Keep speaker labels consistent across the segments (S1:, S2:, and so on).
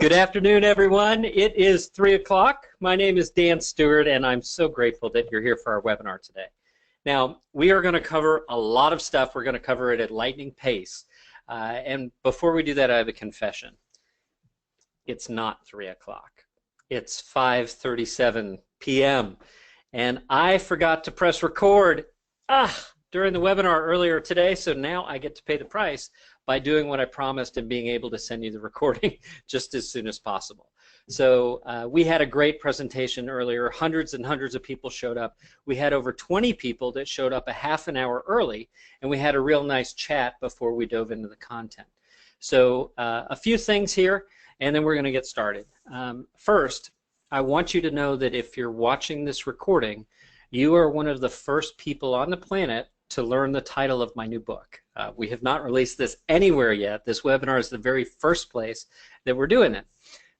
S1: Good afternoon, everyone. It is 3 o'clock. My name is Dan Stewart, and I'm so grateful that you're here for our webinar today. Now, we are going to cover a lot of stuff. We're going to cover it at lightning pace. And before we do that, I have a confession. It's not 3 o'clock. It's 5:37 p.m. And I forgot to press record during the webinar earlier today, so now I get to pay the price by doing what I promised and being able to send you the recording just as soon as possible. So we had a great presentation earlier. Hundreds and hundreds of people showed up. We had over 20 people that showed up a half an hour early, and we had a real nice chat before we dove into the content. So a few things here, and then we're going to get started. First, I want you to know that if you're watching this recording, you are one of the first people on the planet to learn the title of my new book. We have not released this anywhere yet. This webinar is the very first place that we're doing it.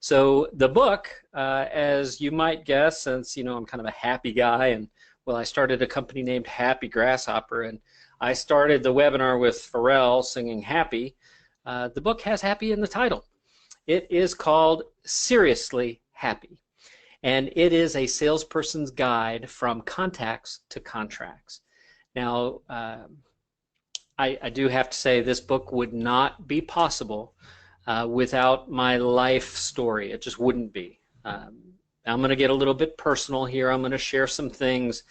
S1: So the book, as you might guess, since I'm kind of a happy guy, and well, I started a company named Happy Grasshopper, and I started the webinar with Pharrell singing Happy. The book has happy in the title. It is called Seriously Happy, and it is a salesperson's guide from contacts to contracts. Now, I do have to say this book would not be possible without my life story. It just wouldn't be. I'm going to get a little bit personal here. I'm going to share some things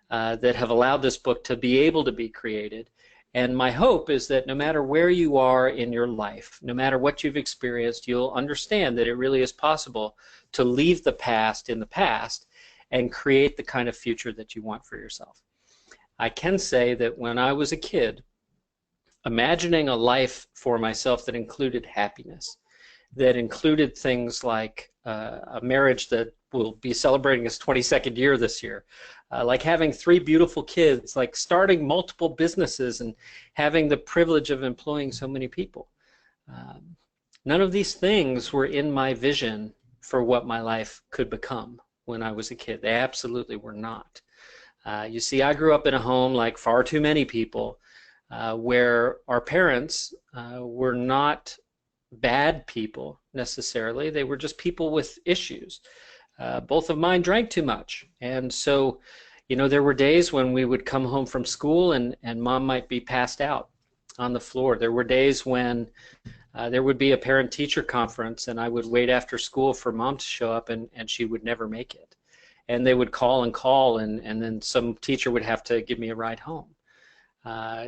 S1: that have allowed this book to be able to be created. And my hope is that no matter where you are in your life, no matter what you've experienced, you'll understand that it really is possible to leave the past in the past and create the kind of future that you want for yourself. I can say that when I was a kid, imagining a life for myself that included happiness, that included things like a marriage that will be celebrating its 22nd year this year, like having 3 beautiful kids, like starting multiple businesses and having the privilege of employing so many people. None of these things were in my vision for what my life could become when I was a kid. They absolutely were not. You see, I grew up in a home, like far too many people, where our parents were not bad people necessarily. They were just people with issues. Both of mine drank too much, and so there were days when we would come home from school and mom might be passed out on the floor. There were days when there would be a parent-teacher conference and I would wait after school for mom to show up, and she would never make it. And they would call and then some teacher would have to give me a ride home.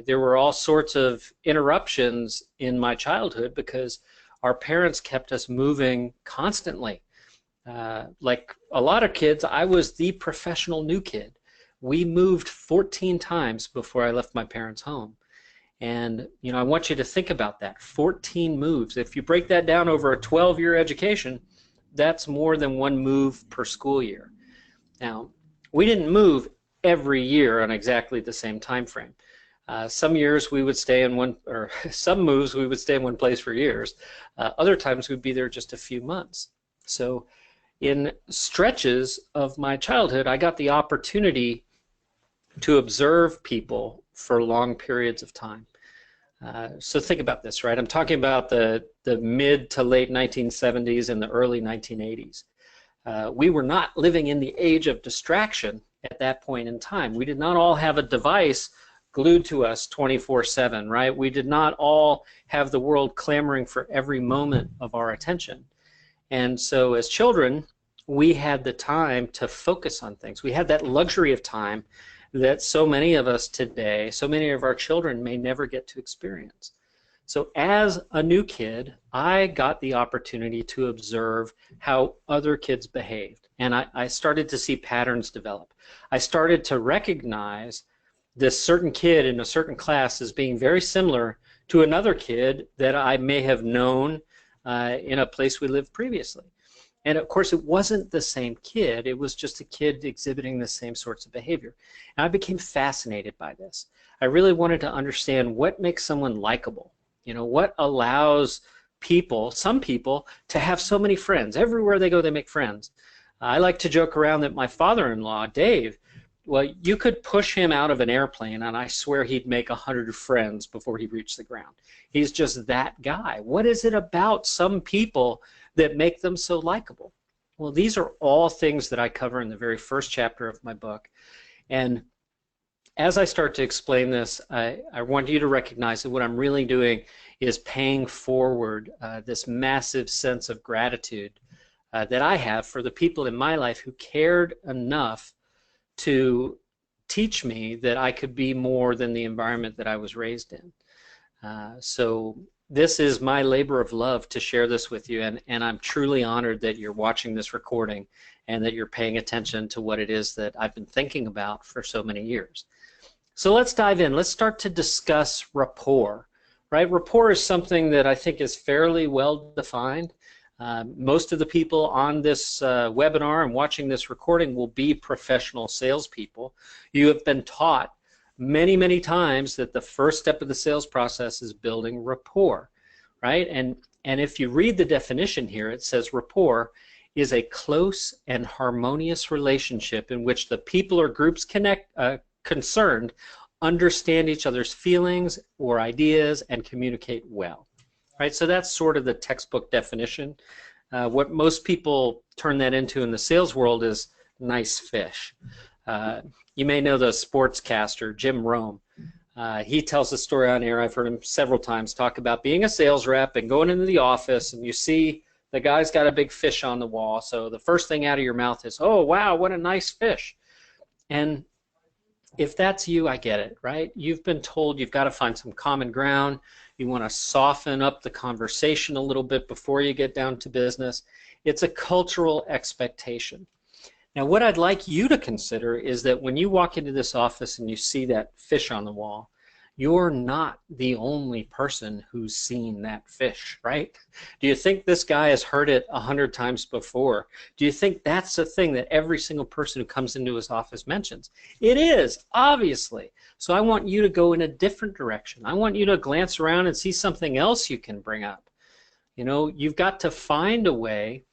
S1: There were all sorts of interruptions in my childhood because our parents kept us moving constantly. Like a lot of kids, I was the professional new kid. We moved 14 times before I left my parents' home. And I want you to think about that, 14 moves. If you break that down over a 12-year education, that's more than 1 move per school year. Now, we didn't move every year on exactly the same time frame. Some years we would stay in some moves we would stay in one place for years. Other times we'd be there just a few months. So in stretches of my childhood, I got the opportunity to observe people for long periods of time. So think about this, right? I'm talking about the mid to late 1970s and the early 1980s. We were not living in the age of distraction at that point in time. We did not all have a device glued to us 24/7, right? We did not all have the world clamoring for every moment of our attention. And so as children, we had the time to focus on things. We had that luxury of time that so many of us today, so many of our children may never get to experience. So as a new kid, I got the opportunity to observe how other kids behaved. And I started to see patterns develop. I started to recognize this certain kid in a certain class as being very similar to another kid that I may have known in a place we lived previously. And of course, it wasn't the same kid. It was just a kid exhibiting the same sorts of behavior. And I became fascinated by this. I really wanted to understand what makes someone likable. What allows people, some people, to have so many friends. Everywhere they go, they make friends. I like to joke around that my father-in-law, Dave, well, you could push him out of an airplane, and I swear he'd make 100 friends before he reached the ground. He's just that guy. What is it about some people that make them so likable? Well, these are all things that I cover in the very first chapter of my book. And as I start to explain this, I want you to recognize that what I'm really doing is paying forward this massive sense of gratitude that I have for the people in my life who cared enough to teach me that I could be more than the environment that I was raised in. So this is my labor of love to share this with you, and I'm truly honored that you're watching this recording and that you're paying attention to what it is that I've been thinking about for so many years. So let's dive in. Let's start to discuss rapport. Right? Rapport is something that I think is fairly well defined. Most of the people on this webinar and watching this recording will be professional salespeople. You have been taught many, many times that the first step of the sales process is building rapport, right? And if you read the definition here, it says rapport is a close and harmonious relationship in which the people or groups concerned understand each other's feelings or ideas and communicate well, right? So that's sort of the textbook definition. What most people turn that into in the sales world is nice fish. You may know the sportscaster Jim Rome. He tells a story on air, I've heard him several times, talk about being a sales rep and going into the office and you see the guy's got a big fish on the wall, so the first thing out of your mouth is, oh wow, what a nice fish. And if that's you, I get it, right? You've been told you've got to find some common ground. You want to soften up the conversation a little bit before you get down to business. It's a cultural expectation. Now, what I'd like you to consider is that when you walk into this office and you see that fish on the wall, you're not the only person who's seen that fish, right? Do you think this guy has heard it 100 times before? Do you think that's the thing that every single person who comes into his office mentions? It is, obviously. So I want you to go in a different direction. I want you to glance around and see something else you can bring up. You know, you've got to find a way,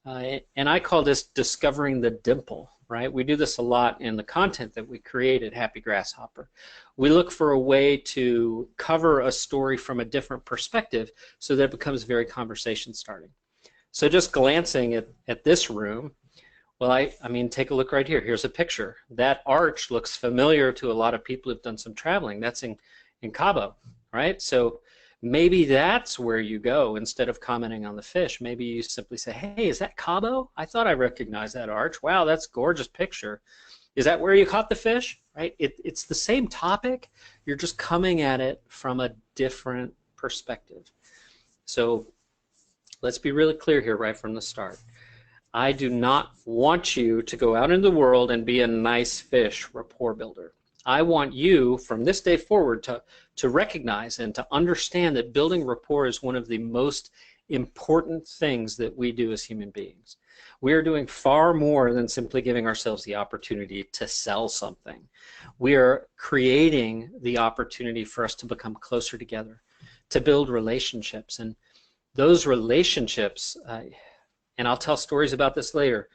S1: and I call this discovering the dimple, right? We do this a lot in the content that we create at Happy Grasshopper. We look for a way to cover a story from a different perspective so that it becomes very conversation starting. So just glancing at this room, well, I mean, take a look right here. Here's a picture. That arch looks familiar to a lot of people who've done some traveling. That's in Cabo, right? So maybe that's where you go instead of commenting on the fish. Maybe you simply say, hey, is that Cabo? I thought I recognized that arch. Wow, that's a gorgeous picture. Is that where you caught the fish? Right? It's the same topic. You're just coming at it from a different perspective. So let's be really clear here right from the start. I do not want you to go out into the world and be a nice fish rapport builder. I want you, from this day forward, to recognize and to understand that building rapport is one of the most important things that we do as human beings. We are doing far more than simply giving ourselves the opportunity to sell something. We are creating the opportunity for us to become closer together, to build relationships. And those relationships, and I'll tell stories about this later,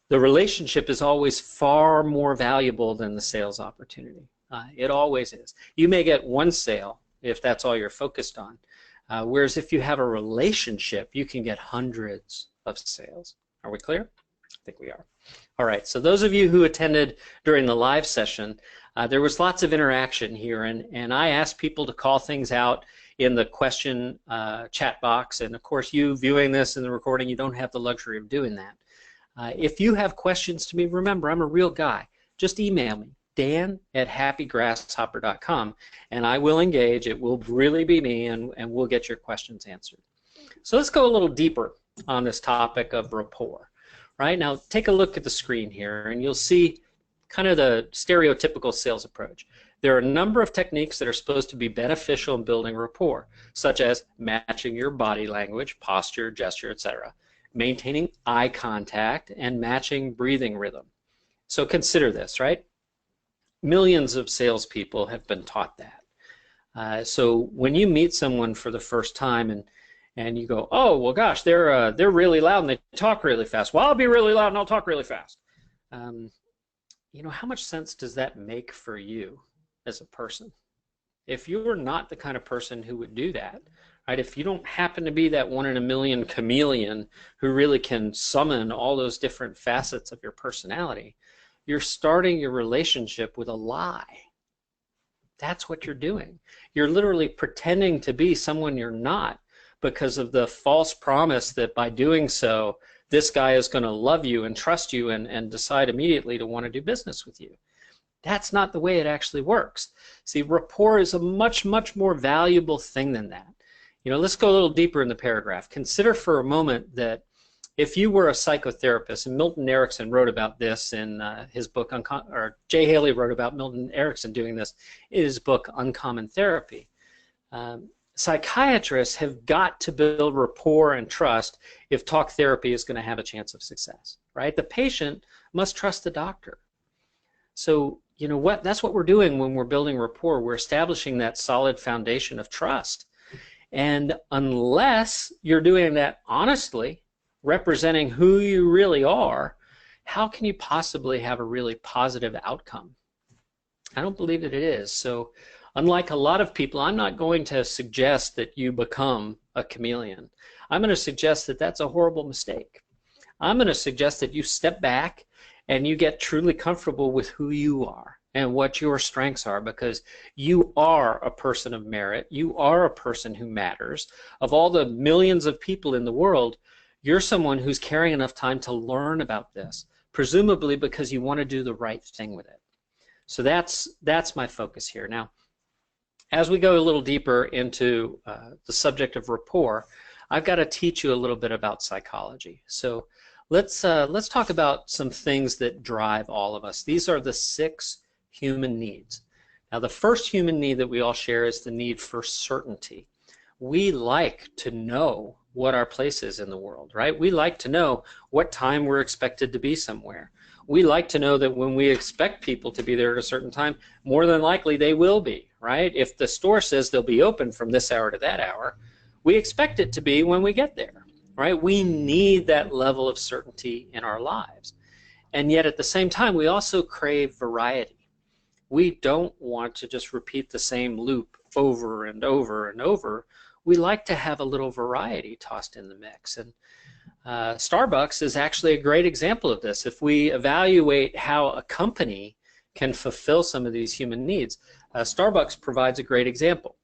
S1: the relationship is always far more valuable than the sales opportunity. It always is. You may get one sale if that's all you're focused on, whereas if you have a relationship, you can get hundreds of sales. Are we clear? I think we are. All right, so those of you who attended during the live session, there was lots of interaction here, and I asked people to call things out in the question chat box, and of course you viewing this in the recording, you don't have the luxury of doing that. If you have questions to me, remember, I'm a real guy. Just email me, dan@happygrasshopper.com, and I will engage. It will really be me, and we'll get your questions answered. So let's go a little deeper on this topic of rapport. Right now, take a look at the screen here, and you'll see kind of the stereotypical sales approach. There are a number of techniques that are supposed to be beneficial in building rapport, such as matching your body language, posture, gesture, etc., maintaining eye contact, and matching breathing rhythm. So consider this, right? Millions of salespeople have been taught that. So when you meet someone for the first time and you go, oh, well, gosh, they're really loud and they talk really fast. Well, I'll be really loud and I'll talk really fast. You know, how much sense does that make for you as a person? If you're not the kind of person who would do that, right? If you don't happen to be that 1 in a million chameleon who really can summon all those different facets of your personality, you're starting your relationship with a lie. That's what you're doing. You're literally pretending to be someone you're not because of the false promise that by doing so, this guy is going to love you and trust you and decide immediately to want to do business with you. That's not the way it actually works. See, rapport is a much, much more valuable thing than that. You know, let's go a little deeper in the paragraph. Consider for a moment that if you were a psychotherapist, and Milton Erickson wrote about this in his book, or Jay Haley wrote about Milton Erickson doing this in his book, Uncommon Therapy. Psychiatrists have got to build rapport and trust if talk therapy is going to have a chance of success, right? The patient must trust the doctor. So, you know what? That's what we're doing when we're building rapport. We're establishing that solid foundation of trust. And unless you're doing that honestly, representing who you really are, how can you possibly have a really positive outcome? I don't believe that it is. So unlike a lot of people, I'm not going to suggest that you become a chameleon. I'm going to suggest that that's a horrible mistake. I'm going to suggest that you step back and you get truly comfortable with who you are and what your strengths are, because you are a person of merit. You are a person who matters. Of all the millions of people in the world, you're someone who's caring enough time to learn about this, presumably because you want to do the right thing with it. So that's my focus here. Now, as we go a little deeper into the subject of rapport, I've got to teach you a little bit about psychology. So let's talk about some things that drive all of us. These are the 6 human needs. Now, the first human need that we all share is the need for certainty. We like to know what our place is in the world, right? We like to know what time we're expected to be somewhere. We like to know that when we expect people to be there at a certain time, more than likely they will be, right? If the store says they'll be open from this hour to that hour, we expect it to be when we get there, right? We need that level of certainty in our lives. And yet at the same time, we also crave variety. We don't want to just repeat the same loop over and over and over. We like to have a little variety tossed in the mix. And Starbucks is actually a great example of this. If we evaluate how a company can fulfill some of these human needs, Starbucks provides a great example.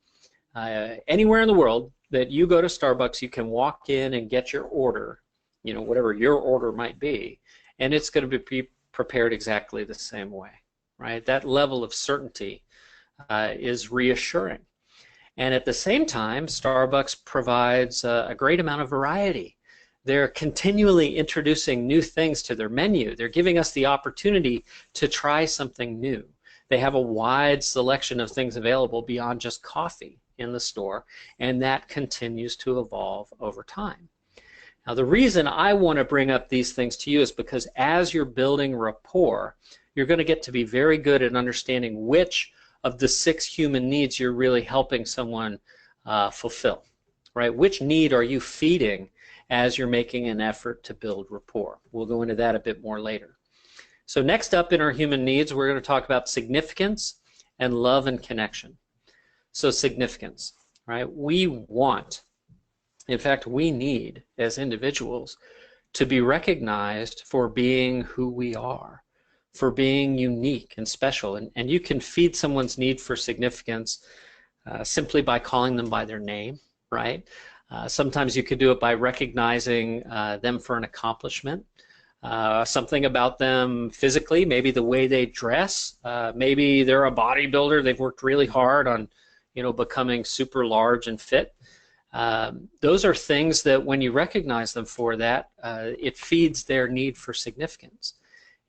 S1: Anywhere in the world that you go to Starbucks, you can walk in and get your order, you know, whatever your order might be, and it's going to be prepared exactly the same way, right? That level of certainty is reassuring. And at the same time, Starbucks provides a great amount of variety. They're continually introducing new things to their menu. They're giving us the opportunity to try something new. They have a wide selection of things available beyond just coffee in the store, and that continues to evolve over time. Now, the reason I want to bring up these things to you is because as you're building rapport, you're going to get to be very good at understanding which of the 6 human needs you're really helping someone fulfill, right? Which need are you feeding as you're making an effort to build rapport? We'll go into that a bit more later. So next up in our human needs, we're going to talk about significance and love and connection. So significance, right? We want, in fact, we need as individuals to be recognized for being who we are, for being unique and special. And you can feed someone's need for significance simply by calling them by their name, right? Sometimes you could do it by recognizing them for an accomplishment, something about them physically, maybe the way they dress, maybe they're a bodybuilder, they've worked really hard on, you know, becoming super large and fit. Those are things that when you recognize them for that, it feeds their need for significance.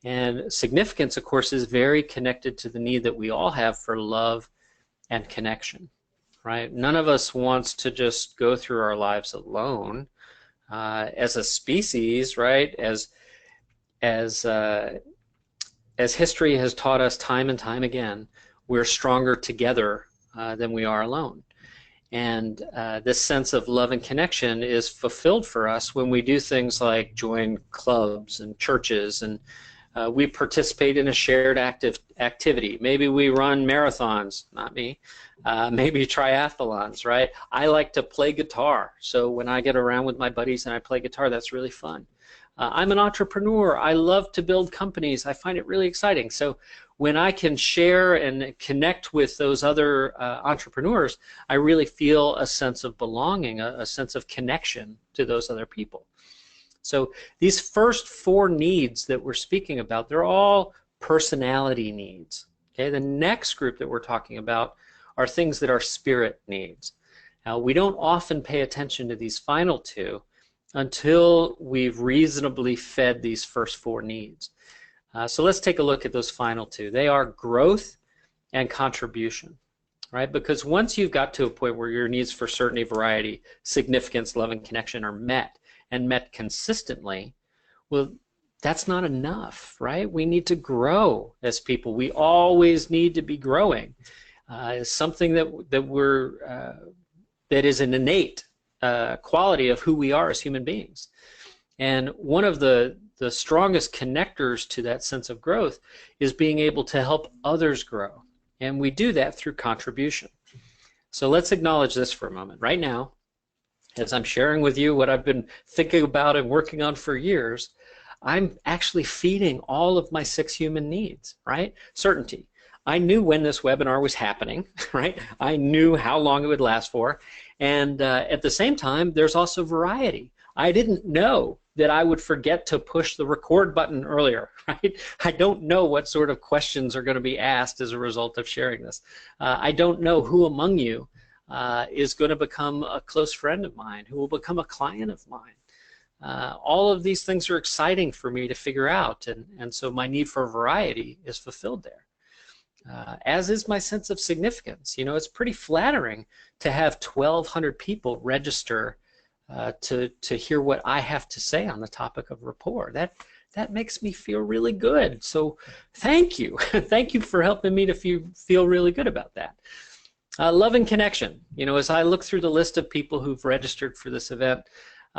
S1: And significance, of course, is very connected to the need that we all have for love and connection, right? None of us wants to just go through our lives alone. As a species, right, as history has taught us time and time again, we're stronger together than we are alone. And this sense of love and connection is fulfilled for us when we do things like join clubs and churches and We participate in a shared activity. Maybe we run marathons, not me, maybe triathlons, right? I like to play guitar, so when I get around with my buddies and I play guitar, that's really fun. I'm an entrepreneur. I love to build companies. I find it really exciting. So when I can share and connect with those other entrepreneurs, I really feel a sense of belonging, a sense of connection to those other people. So these first 4 needs that we're speaking about, they're all personality needs. Okay, the next group that we're talking about are things that are spirit needs. Now, we don't often pay attention to these final 2 until we've reasonably fed these first 4 needs. So let's take a look at those final 2. They are growth and contribution, right? Because once you've got to a point where your needs for certainty, variety, significance, love, and connection are met, and met consistently, well, that's not enough, right? We need to grow as people. We always need to be growing. It's something that is an innate quality of who we are as human beings. And one of the strongest connectors to that sense of growth is being able to help others grow. And we do that through contribution. So let's acknowledge this for a moment. Right now, as I'm sharing with you what I've been thinking about and working on for years, I'm actually feeding all of my 6 human needs, right? Certainty. I knew when this webinar was happening, right? I knew how long it would last for. And at the same time, there's also variety. I didn't know that I would forget to push the record button earlier, right? I don't know what sort of questions are going to be asked as a result of sharing this. I don't know who among you is going to become a close friend of mine, who will become a client of mine. All of these things are exciting for me to figure out, and so my need for variety is fulfilled there. As is my sense of significance. You know, it's pretty flattering to have 1,200 people register to hear what I have to say on the topic of rapport. That makes me feel really good. So thank you. Thank you for helping me to feel really good about that. Love and connection. You know, as I look through the list of people who've registered for this event,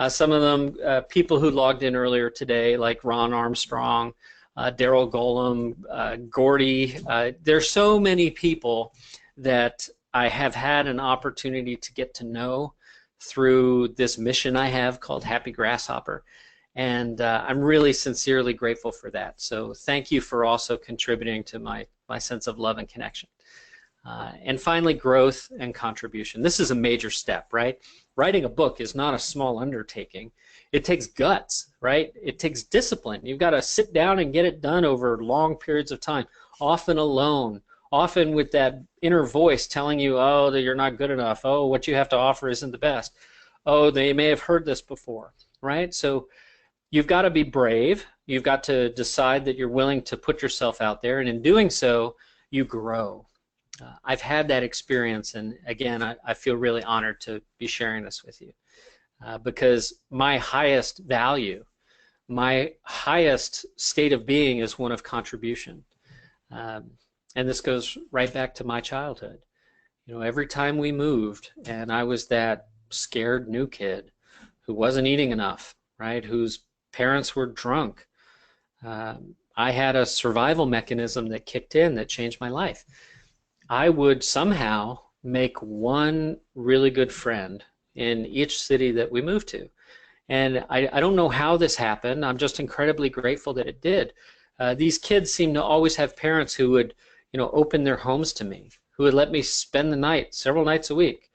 S1: some of them people who logged in earlier today, like Ron Armstrong, Daryl Golem, Gordy. There's so many people that I have had an opportunity to get to know through this mission I have called Happy Grasshopper. And I'm really sincerely grateful for that. So thank you for also contributing to my sense of love and connection. And finally, growth and contribution. This is a major step, right? Writing a book is not a small undertaking. It takes guts, right? It takes discipline. You've got to sit down and get it done over long periods of time, often alone, often with that inner voice telling you, oh, that you're not good enough. Oh, what you have to offer isn't the best. Oh, they may have heard this before, right? So you've got to be brave. You've got to decide that you're willing to put yourself out there, and in doing so, you grow. I've had that experience, and again, I feel really honored to be sharing this with you because my highest value, my highest state of being is one of contribution. And this goes right back to my childhood. You know, every time we moved and I was that scared new kid who wasn't eating enough, right, whose parents were drunk, I had a survival mechanism that kicked in that changed my life. I would somehow make one really good friend in each city that we moved to. And I don't know how this happened. I'm just incredibly grateful that it did. These kids seem to always have parents who would, you know, open their homes to me, who would let me spend the night several nights a week.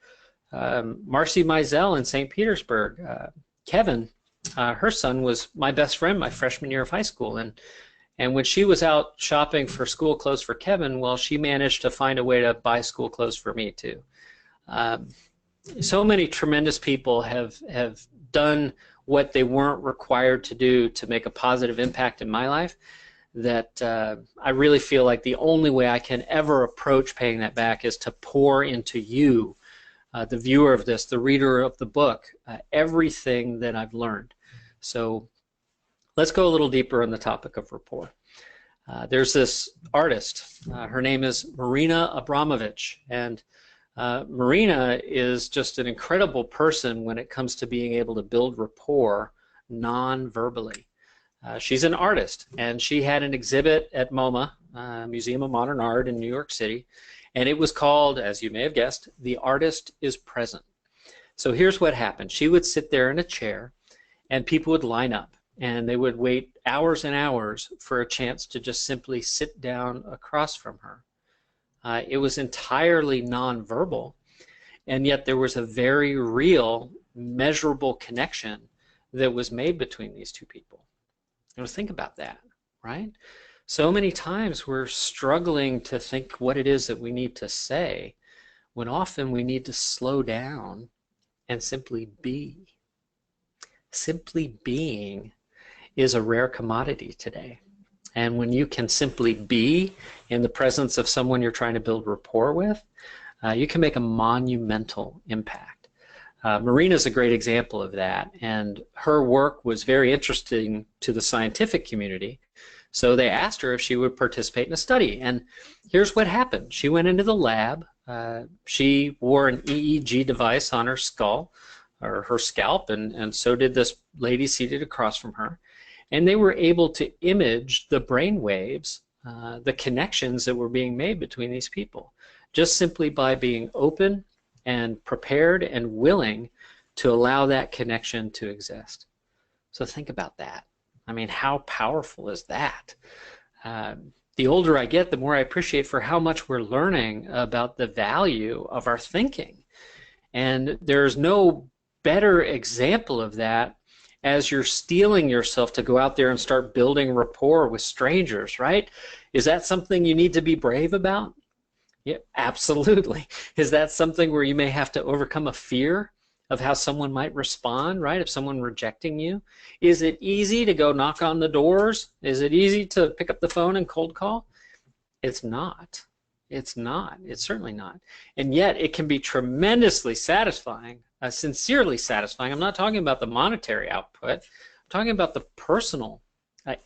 S1: Marcy Mizell in St. Petersburg, Kevin, her son was my best friend my freshman year of high school. And when she was out shopping for school clothes for Kevin, well, she managed to find a way to buy school clothes for me too. So many tremendous people have done what they weren't required to do to make a positive impact in my life that I really feel like the only way I can ever approach paying that back is to pour into you, the viewer of this, the reader of the book, everything that I've learned. So let's go a little deeper on the topic of rapport. There's this artist. Her name is Marina Abramovich, and Marina is just an incredible person when it comes to being able to build rapport non-verbally. She's an artist, and she had an exhibit at MoMA, Museum of Modern Art in New York City, and it was called, as you may have guessed, The Artist is Present. So here's what happened. She would sit there in a chair, and people would line up, and they would wait hours and hours for a chance to just simply sit down across from her. It was entirely nonverbal, and yet there was a very real, measurable connection that was made between these two people. Think about that, right? So many times we're struggling to think what it is that we need to say, when often we need to slow down and simply be. Simply being is a rare commodity today. And when you can simply be in the presence of someone you're trying to build rapport with, you can make a monumental impact. Marina's a great example of that, and her work was very interesting to the scientific community, so they asked her if she would participate in a study. And here's what happened. She went into the lab. She wore an EEG device on her skull, or her scalp, and so did this lady seated across from her. And they were able to image the brain waves, the connections that were being made between these people, just simply by being open and prepared and willing to allow that connection to exist. So think about that. I mean, how powerful is that? The older I get, the more I appreciate for how much we're learning about the value of our thinking. And there's no better example of that as you're steeling yourself to go out there and start building rapport with strangers, right? Is that something you need to be brave about? Yeah, absolutely. Is that something where you may have to overcome a fear of how someone might respond, right? If someone rejecting you? Is it easy to go knock on the doors? Is it easy to pick up the phone and cold call? It's not. It's not. It's certainly not. And yet it can be tremendously satisfying, sincerely satisfying. I'm not talking about the monetary output. I'm talking about the personal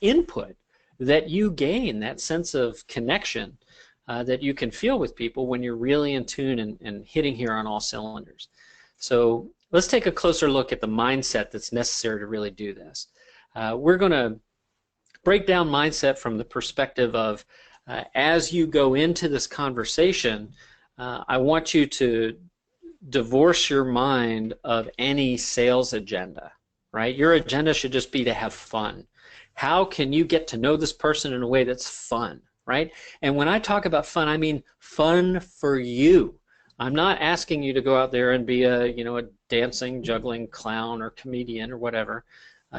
S1: input that you gain, that sense of connection that you can feel with people when you're really in tune and hitting here on all cylinders. So let's take a closer look at the mindset that's necessary to really do this. We're going to break down mindset from the perspective of as you go into this conversation, I want you to divorce your mind of any sales agenda, right? Your agenda should just be to have fun. How can you get to know this person in a way that's fun, right? And when I talk about fun, I mean fun for you. I'm not asking you to go out there and be a dancing, juggling clown or comedian or whatever.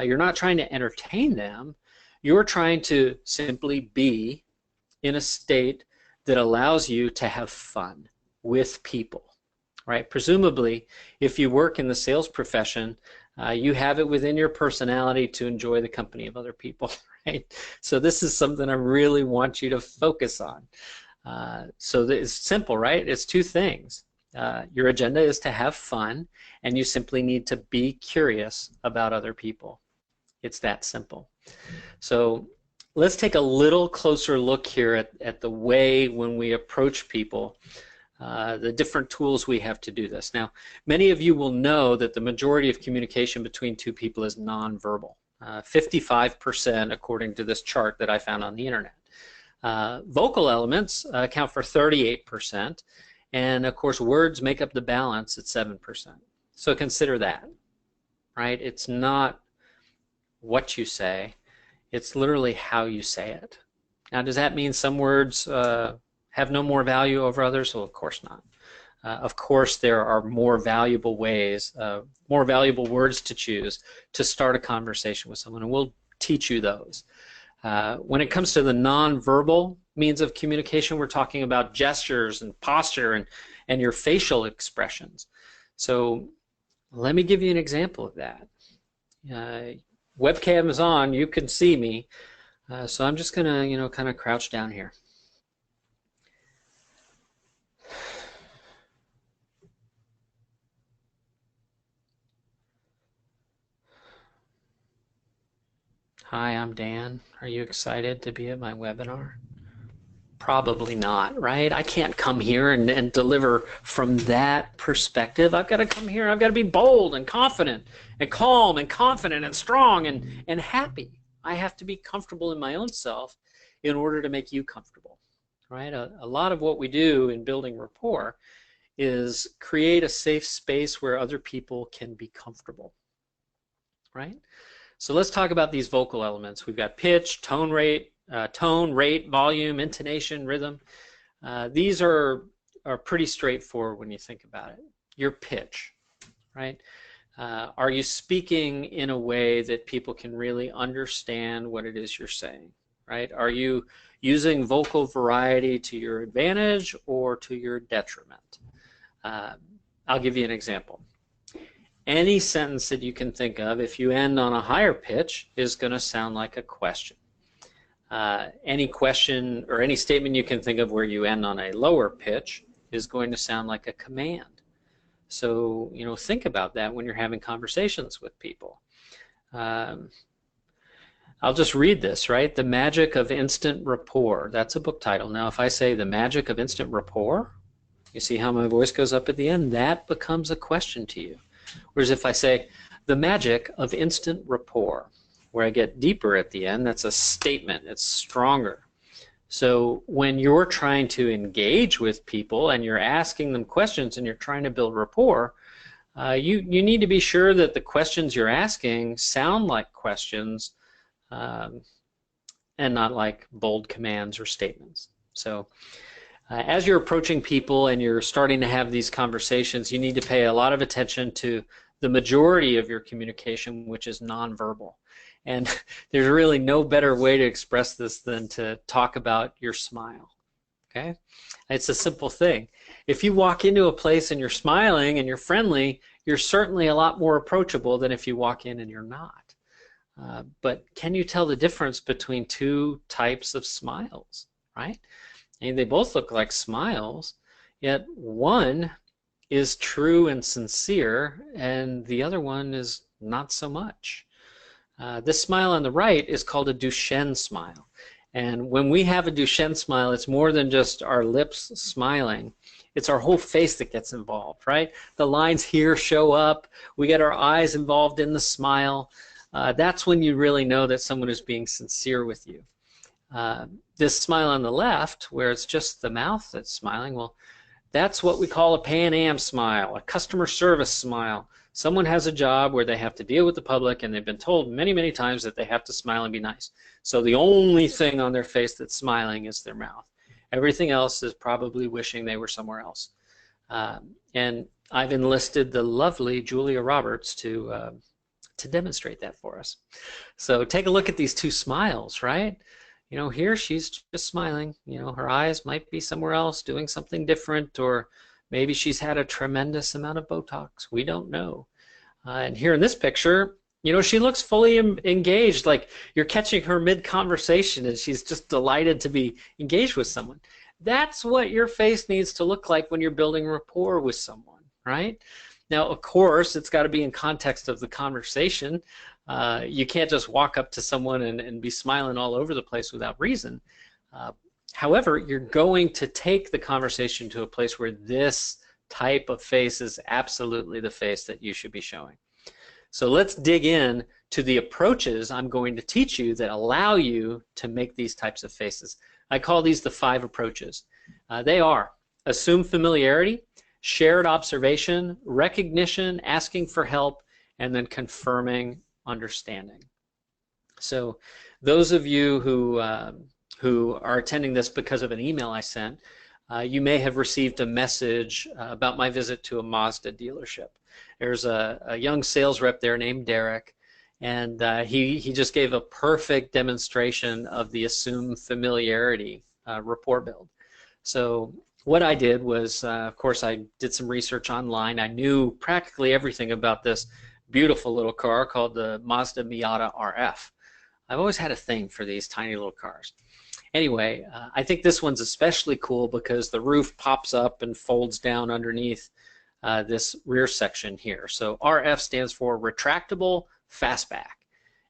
S1: You're not trying to entertain them. You're trying to simply be in a state that allows you to have fun with people, right? Presumably, if you work in the sales profession, you have it within your personality to enjoy the company of other people, right? So this is something I really want you to focus on. So it's simple, right? It's two things. Your agenda is to have fun, and you simply need to be curious about other people. It's that simple. So let's take a little closer look here at the way when we approach people, the different tools we have to do this. Now, many of you will know that the majority of communication between two people is nonverbal, 55% according to this chart that I found on the internet. Vocal elements account for 38%, and of course words make up the balance at 7%. So consider that, right? It's not what you say, it's literally how you say it. Now, does that mean some words have no more value over others? Well, of course not. Of course there are more valuable ways, more valuable words to choose to start a conversation with someone, and we'll teach you those. When it comes to the nonverbal means of communication, we're talking about gestures and posture and your facial expressions. So let me give you an example of that. Webcam is on, you can see me, so I'm just gonna kind of crouch down here. Hi, I'm Dan. Are you excited to be at my webinar? Probably not, right? I can't come here and deliver from that perspective. I've got to come here, I've got to be bold and confident and calm and confident and strong and happy, I have to be comfortable in my own self in order to make you comfortable, right? A lot of what we do in building rapport is create a safe space where other people can be comfortable, right? So let's talk about these vocal elements. We've got pitch, tone, rate, volume, intonation, rhythm. These are pretty straightforward when you think about it. Your pitch, right? Are you speaking in a way that people can really understand what it is you're saying, right? Are you using vocal variety to your advantage or to your detriment? I'll give you an example. Any sentence that you can think of, if you end on a higher pitch, is going to sound like a question. Any question or any statement you can think of where you end on a lower pitch is going to sound like a command. So, you know, think about that when you're having conversations with people. I'll just read this, right? The Magic of Instant Rapport. That's a book title. Now, if I say The Magic of Instant Rapport, you see how my voice goes up at the end? That becomes a question to you. Whereas if I say The Magic of Instant Rapport, where I get deeper at the end, that's a statement. It's stronger. So when you're trying to engage with people and you're asking them questions and you're trying to build rapport, you need to be sure that the questions you're asking sound like questions and not like bold commands or statements. So as you're approaching people and you're starting to have these conversations, you need to pay a lot of attention to the majority of your communication, which is nonverbal. And there's really no better way to express this than to talk about your smile. Okay? It's a simple thing. If you walk into a place and you're smiling and you're friendly, you're certainly a lot more approachable than if you walk in and you're not. But can you tell the difference between two types of smiles, right? And they both look like smiles, yet one is true and sincere and the other one is not so much. This smile on the right is called a Duchenne smile. And when we have a Duchenne smile, it's more than just our lips smiling. It's our whole face that gets involved, right? The lines here show up. We get our eyes involved in the smile. That's when you really know that someone is being sincere with you. This smile on the left, where it's just the mouth that's smiling, well, that's what we call a Pan Am smile, a customer service smile. Someone has a job where they have to deal with the public and they've been told many, many times that they have to smile and be nice. So the only thing on their face that's smiling is their mouth. Everything else is probably wishing they were somewhere else. And I've enlisted the lovely Julia Roberts to demonstrate that for us. So take a look at these two smiles, right? You know, here she's just smiling. You know, her eyes might be somewhere else doing something different, or maybe she's had a tremendous amount of Botox. We don't know. And here in this picture, you know, she looks fully engaged, like you're catching her mid-conversation and she's just delighted to be engaged with someone. That's what your face needs to look like when you're building rapport with someone, right? Now, of course, it's got to be in context of the conversation. You can't just walk up to someone and be smiling all over the place without reason. However, you're going to take the conversation to a place where this type of face is absolutely the face that you should be showing. So let's dig in to the approaches I'm going to teach you that allow you to make these types of faces. I call these the 5 approaches. They are assume familiarity, shared observation, recognition, asking for help, and then confirming understanding. So those of you who are attending this because of an email I sent, you may have received a message about my visit to a Mazda dealership. There's a young sales rep there named Derek, and he just gave a perfect demonstration of the assume familiarity rapport build. So what I did was, of course, I did some research online. I knew practically everything about this beautiful little car called the Mazda Miata RF. I've always had a thing for these tiny little cars. Anyway, I think this one's especially cool because the roof pops up and folds down underneath this rear section here. So RF stands for retractable fastback.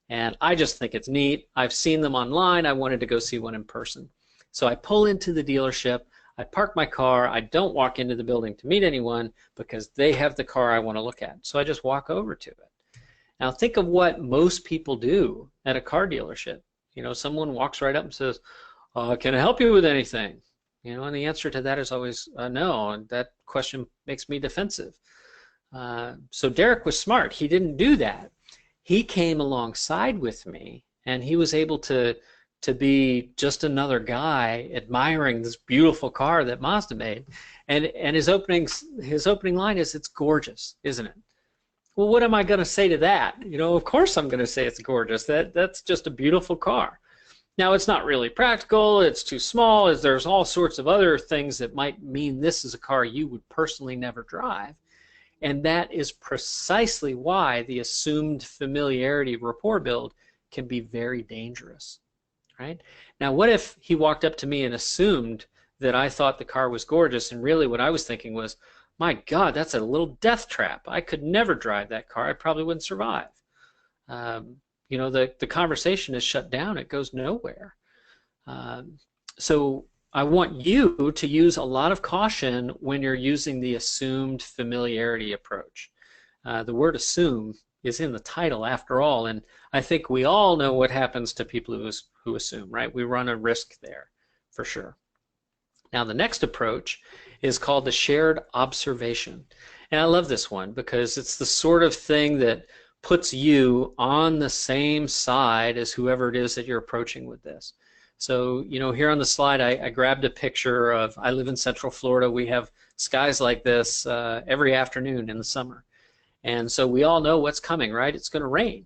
S1: And I just think it's neat. I've seen them online. I wanted to go see one in person. So I pull into the dealership. I park my car. I don't walk into the building to meet anyone because they have the car I want to look at. So I just walk over to it. Now think of what most people do at a car dealership. You know, someone walks right up and says, can I help you with anything? You know, and the answer to that is always no, and that question makes me defensive. So Derek was smart. He didn't do that. He came alongside with me, and he was able to be just another guy admiring this beautiful car that Mazda made. And his opening line is, "It's gorgeous, isn't it?" Well, what am I going to say to that? You know, of course I'm going to say it's gorgeous. That's just a beautiful car. Now, it's not really practical, it's too small, there's all sorts of other things that might mean this is a car you would personally never drive. And that is precisely why the assumed familiarity rapport build can be very dangerous, right? Now, what if he walked up to me and assumed that I thought the car was gorgeous, and really what I was thinking was, my God, that's a little death trap. I could never drive that car. I probably wouldn't survive. You know, the conversation is shut down. It goes nowhere. So I want you to use a lot of caution when you're using the assumed familiarity approach. The word assume is in the title after all, and I think we all know what happens to people who assume, right? We run a risk there for sure. Now the next approach is called the shared observation. And I love this one because it's the sort of thing that puts you on the same side as whoever it is that you're approaching with this. So, you know, here on the slide, I grabbed a picture of, I live in Central Florida. We have skies like this every afternoon in the summer. And so we all know what's coming, right? It's going to rain.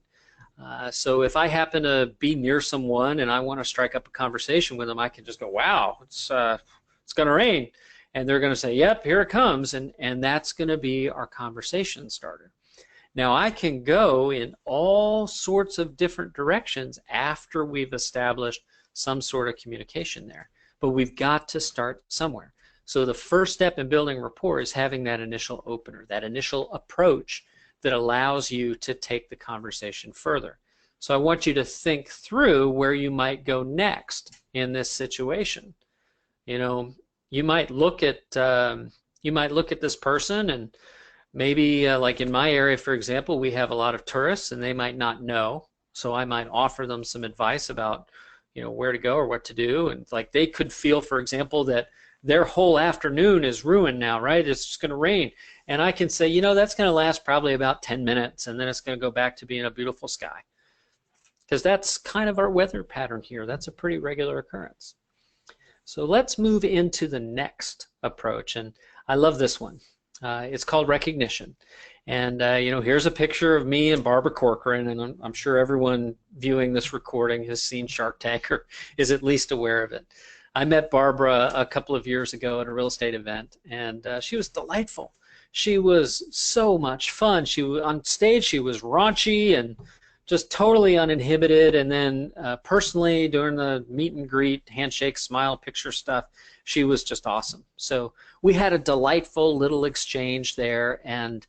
S1: So if I happen to be near someone and I want to strike up a conversation with them, I can just go, wow, it's going to rain. And they're going to say, yep, here it comes. And that's going to be our conversation starter. Now, I can go in all sorts of different directions after we've established some sort of communication there. But we've got to start somewhere. So the first step in building rapport is having that initial opener, that initial approach that allows you to take the conversation further. So I want you to think through where you might go next in this situation. You know, you might look at this person, and maybe like in my area, for example, we have a lot of tourists and they might not know. So I might offer them some advice about, you know, where to go or what to do. And like they could feel, for example, that their whole afternoon is ruined now, right? It's just going to rain. And I can say, you know, that's going to last probably about 10 minutes and then it's going to go back to being a beautiful sky. Because that's kind of our weather pattern here. That's a pretty regular occurrence. So let's move into the next approach. And I love this one. It's called recognition. And you know, here's a picture of me and Barbara Corcoran, and I'm sure everyone viewing this recording has seen Shark Tank or is at least aware of it. I met Barbara a couple of years ago at a real estate event, and she was delightful. She was so much fun. On stage she was raunchy and just totally uninhibited, and then personally during the meet and greet, handshake, smile, picture stuff, she was just awesome. So we had a delightful little exchange there, and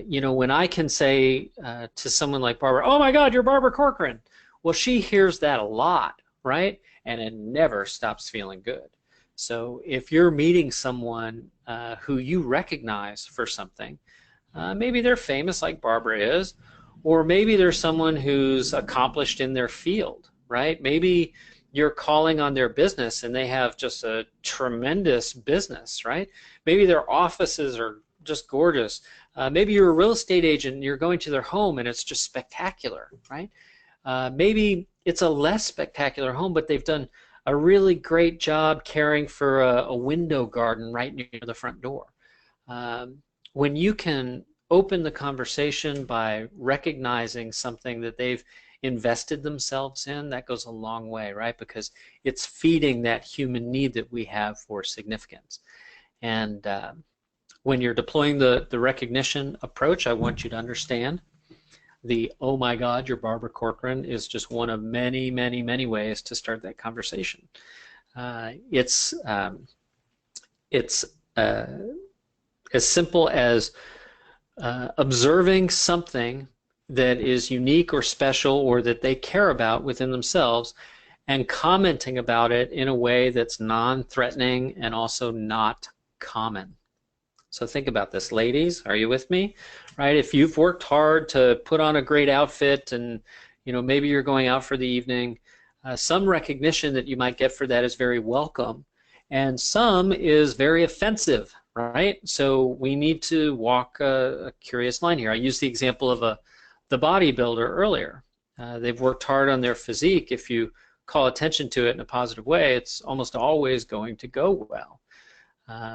S1: you know, when I can say to someone like Barbara, oh my God, you're Barbara Corcoran, well, she hears that a lot, right? And it never stops feeling good. So if you're meeting someone who you recognize for something, maybe they're famous like Barbara is, or maybe there's someone who's accomplished in their field, right? Maybe you're calling on their business and they have just a tremendous business, right? Maybe their offices are just gorgeous. Maybe you're a real estate agent and you're going to their home and it's just spectacular, right? Maybe it's a less spectacular home, but they've done a really great job caring for a window garden right near the front door. When you can open the conversation by recognizing something that they've invested themselves in, that goes a long way, right? Because it's feeding that human need that we have for significance. And when you're deploying the recognition approach, I want you to understand the oh my God, you're Barbara Corcoran is just one of many, many, many ways to start that conversation. It's as simple as observing something that is unique or special or that they care about within themselves and commenting about it in a way that's non-threatening and also not common. So think about this, ladies. Are you with me? Right? If you've worked hard to put on a great outfit and maybe you're going out for the evening, some recognition that you might get for that is very welcome, and some is very offensive, right? So we need to walk a curious line here. I used the example of the bodybuilder earlier. They've worked hard on their physique. If you call attention to it in a positive way, it's almost always going to go well.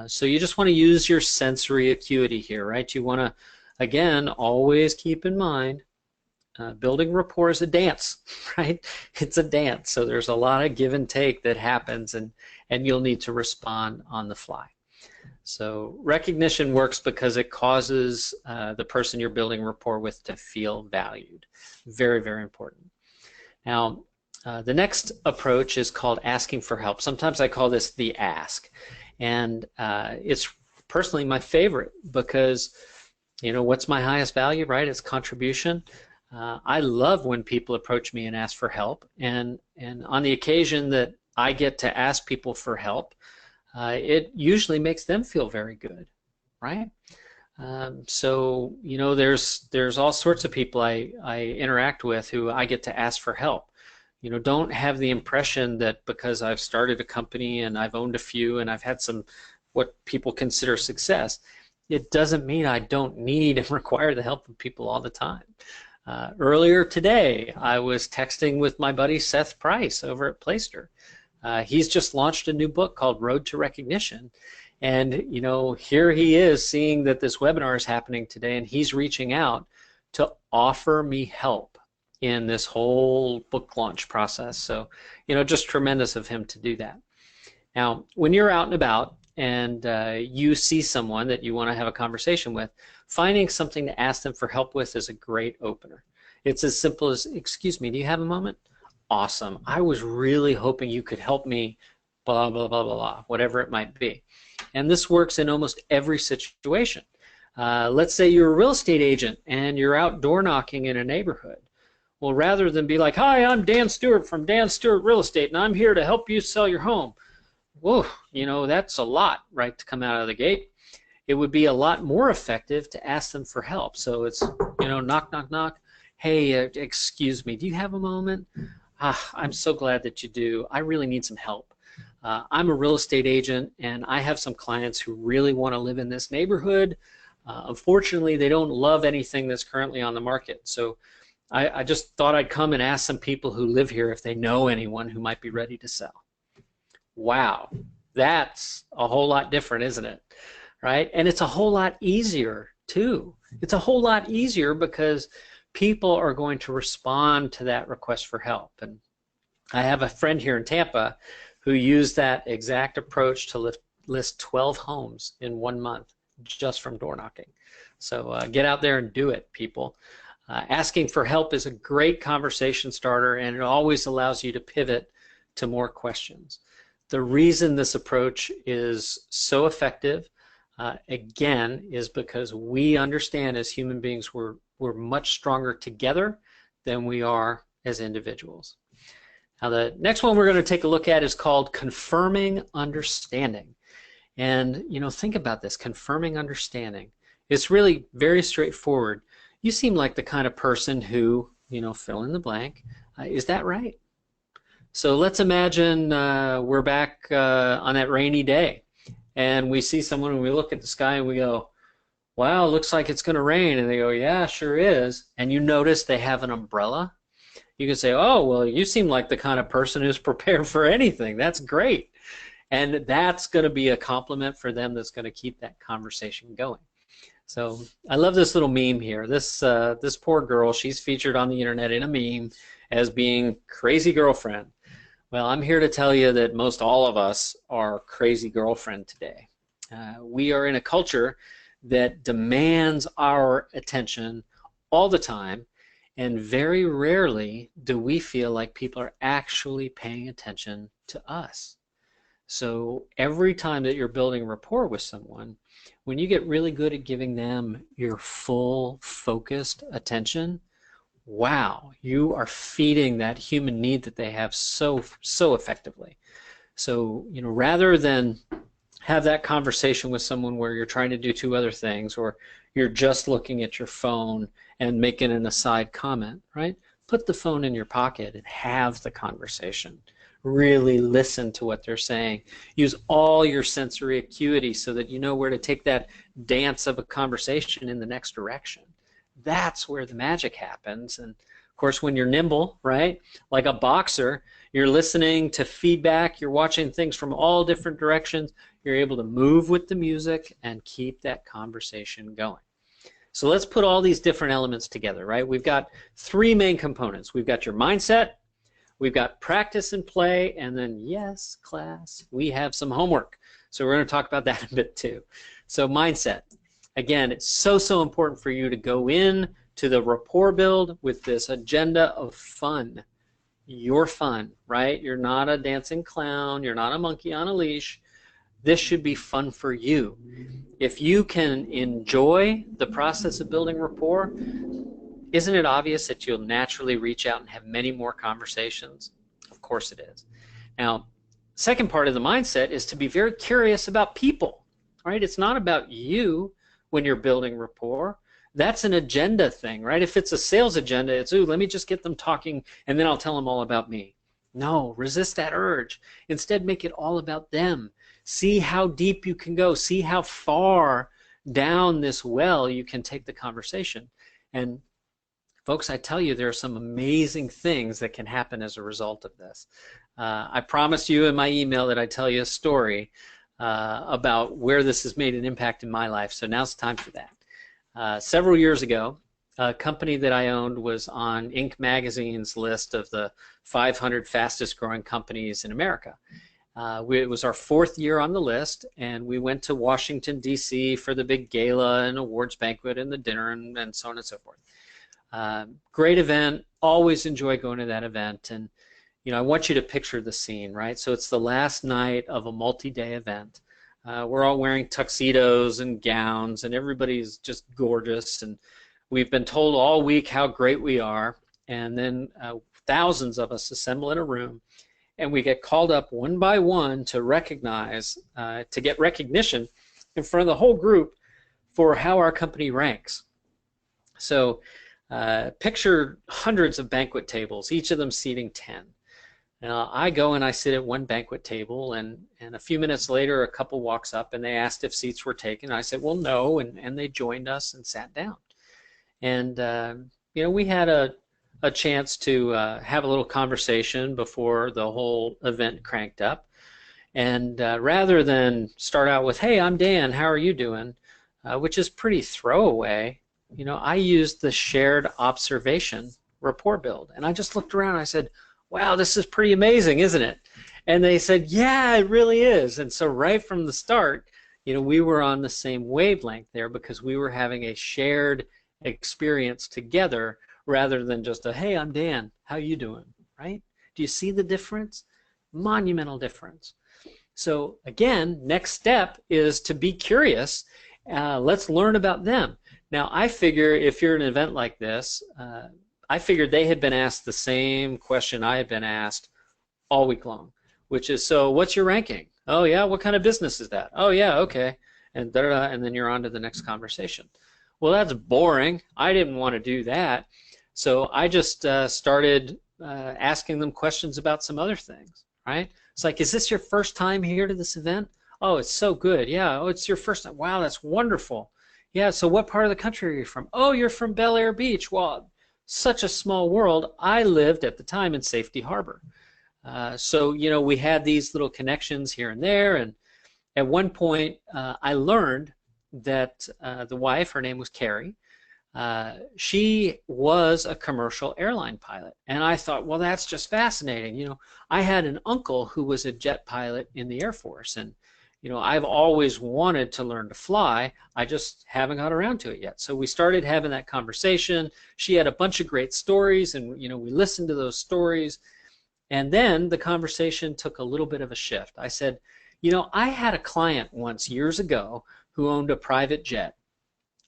S1: So you just want to use your sensory acuity here, right? You want to, again, always keep in mind building rapport is a dance, right? It's a dance. So there's a lot of give and take that happens, and you'll need to respond on the fly. So recognition works because it causes the person you're building rapport with to feel valued. Very, very important. Now, the next approach is called asking for help. Sometimes I call this the ask. And it's personally my favorite because, what's my highest value, right? It's contribution. I love when people approach me and ask for help. And on the occasion that I get to ask people for help, it usually makes them feel very good, right? So, there's all sorts of people I interact with who I get to ask for help. Don't have the impression that because I've started a company and I've owned a few and I've had some what people consider success, it doesn't mean I don't need and require the help of people all the time. Earlier today, I was texting with my buddy Seth Price over at Playster. He's just launched a new book called Road to Recognition. And, here he is seeing that this webinar is happening today, and he's reaching out to offer me help in this whole book launch process. So, just tremendous of him to do that. Now, when you're out and about and you see someone that you want to have a conversation with, finding something to ask them for help with is a great opener. It's as simple as, excuse me, do you have a moment? Awesome. I was really hoping you could help me, blah, blah, blah, blah, blah, whatever it might be. And this works in almost every situation. Let's say you're a real estate agent and you're out door knocking in a neighborhood. Well, rather than be like, hi, I'm Dan Stewart from Dan Stewart Real Estate, and I'm here to help you sell your home. Whoa, that's a lot, right, to come out of the gate. It would be a lot more effective to ask them for help. So it's, knock, knock, knock. Hey, excuse me, do you have a moment? I'm so glad that you do. I really need some help. I'm a real estate agent, and I have some clients who really want to live in this neighborhood. Unfortunately, they don't love anything that's currently on the market. So I just thought I'd come and ask some people who live here if they know anyone who might be ready to sell. Wow, that's a whole lot different, isn't it? Right? And it's a whole lot easier, too. It's a whole lot easier because people are going to respond to that request for help. And I have a friend here in Tampa who used that exact approach to list 12 homes in 1 month just from door knocking. So get out there and do it, people. Asking for help is a great conversation starter, and it always allows you to pivot to more questions. The reason this approach is so effective, again, is because we understand as human beings we're much stronger together than we are as individuals. Now, the next one we're going to take a look at is called confirming understanding. And, think about this, confirming understanding. It's really very straightforward. You seem like the kind of person who, fill in the blank. Is that right? So let's imagine we're back on that rainy day, and we see someone and we look at the sky and we go, wow, looks like it's going to rain. And they go, yeah, sure is. And you notice they have an umbrella. You can say, oh, well, you seem like the kind of person who's prepared for anything. That's great. And that's going to be a compliment for them that's going to keep that conversation going. So I love this little meme here. This poor girl, she's featured on the internet in a meme as being crazy girlfriend. Well, I'm here to tell you that most all of us are crazy girlfriend today. We are in a culture that demands our attention all the time, and very rarely do we feel like people are actually paying attention to us. So every time that you're building rapport with someone, when you get really good at giving them your full focused attention, wow, you are feeding that human need that they have so effectively. So, rather than have that conversation with someone where you're trying to do two other things, or you're just looking at your phone and making an aside comment, right? Put the phone in your pocket and have the conversation. Really listen to what they're saying. Use all your sensory acuity so that you know where to take that dance of a conversation in the next direction. That's where the magic happens. And of course, when you're nimble, right, like a boxer, you're listening to feedback, you're watching things from all different directions, you're able to move with the music and keep that conversation going. So let's put all these different elements together, right? We've got three main components. We've got your mindset, we've got practice and play, and then, yes, class, we have some homework. So we're going to talk about that a bit too. So mindset. Again, it's so important for you to go in to the rapport build with this agenda of fun. You're fun, right? You're not a dancing clown. You're not a monkey on a leash. This should be fun for you. If you can enjoy the process of building rapport, isn't it obvious that you'll naturally reach out and have many more conversations? Of course it is. Now, second part of the mindset is to be very curious about people, right? It's not about you when you're building rapport. That's an agenda thing, right? If it's a sales agenda, it's, ooh, let me just get them talking and then I'll tell them all about me. No, resist that urge. Instead, make it all about them. See how deep you can go. See how far down this well you can take the conversation. And folks, I tell you, there are some amazing things that can happen as a result of this. I promised you in my email that I'd tell you a story about where this has made an impact in my life. So now's the time for that. Several years ago, a company that I owned was on Inc. magazine's list of the 500 fastest growing companies in America. It was our fourth year on the list, and we went to Washington, D.C. for the big gala and awards banquet and the dinner and so on and so forth. Great event, always enjoy going to that event. And you know, I want you to picture the scene, right? So it's the last night of a multi-day event. We're all wearing tuxedos and gowns, and everybody's just gorgeous, and we've been told all week how great we are, and then thousands of us assemble in a room, and we get called up one by one to recognize, to get recognition in front of the whole group for how our company ranks. So picture hundreds of banquet tables, each of them seating 10. I go and I sit at one banquet table, and a few minutes later a couple walks up and they asked if seats were taken. I said, well, no, and they joined us and sat down. And you know, we had a chance to have a little conversation before the whole event cranked up. And rather than start out with, hey, I'm Dan, how are you doing? Which is pretty throwaway, you know, I used the shared observation rapport build. And I just looked around and I said, wow, this is pretty amazing, isn't it? And they said, yeah, it really is. And so right from the start, you know, we were on the same wavelength there because we were having a shared experience together rather than just a, hey, I'm Dan, how you doing, right? Do you see the difference? Monumental difference. So again, next step is to be curious. Let's learn about them. Now, I figure if you're at an event like this, I figured they had been asked the same question I had been asked all week long, which is, so what's your ranking? Oh yeah, what kind of business is that? Oh yeah, okay. And da-da-da, and then you're on to the next conversation. Well, that's boring. I didn't want to do that. So I just started asking them questions about some other things, right? It's like, is this your first time here to this event? Oh, it's so good. Yeah, oh, it's your first time. Wow, that's wonderful. Yeah, so what part of the country are you from? Oh, you're from Bel Air Beach. Well, such a small world. I lived at the time in Safety Harbor. So, you know, we had these little connections here and there, and at one point I learned that the wife, her name was Carrie, she was a commercial airline pilot. And I thought, well, that's just fascinating. You know, I had an uncle who was a jet pilot in the Air Force, and you know, I've always wanted to learn to fly. I just haven't got around to it yet. So we started having that conversation. She had a bunch of great stories, and you know, we listened to those stories. And then the conversation took a little bit of a shift. I said, you know, I had a client once years ago who owned a private jet,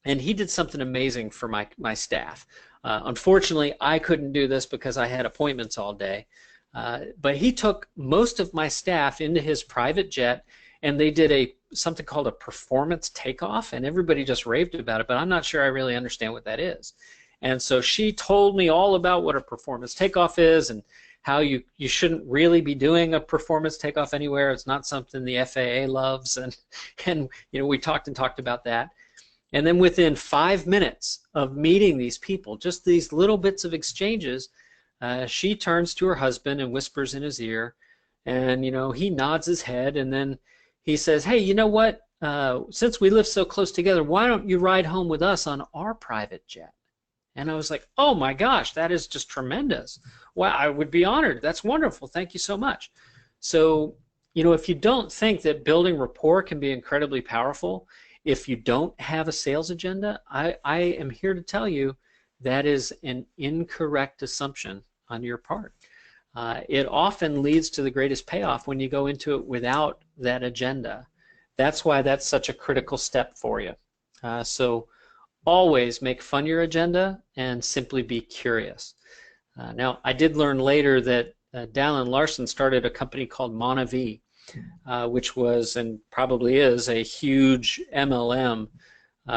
S1: and he did something amazing for my staff. Unfortunately, I couldn't do this because I had appointments all day. But he took most of my staff into his private jet, and they did something called a performance takeoff, and everybody just raved about it, but I'm not sure I really understand what that is. And so she told me all about what a performance takeoff is and how you shouldn't really be doing a performance takeoff anywhere. It's not something the FAA loves, and we talked about that. And then within 5 minutes of meeting these people, just these little bits of exchanges, she turns to her husband and whispers in his ear, and he nods his head, and then he says, "Hey, you know what? Since we live so close together, why don't you ride home with us on our private jet?" And I was like, "Oh my gosh, that is just tremendous. Well, I would be honored. That's wonderful. Thank you so much." So, if you don't think that building rapport can be incredibly powerful, if you don't have a sales agenda, I am here to tell you that is an incorrect assumption on your part. It often leads to the greatest payoff when you go into it without that agenda. That's why that's such a critical step for you. So always make fun your agenda and simply be curious. Now, I did learn later that Dallin Larson started a company called Monavi, which was and probably is a huge MLM,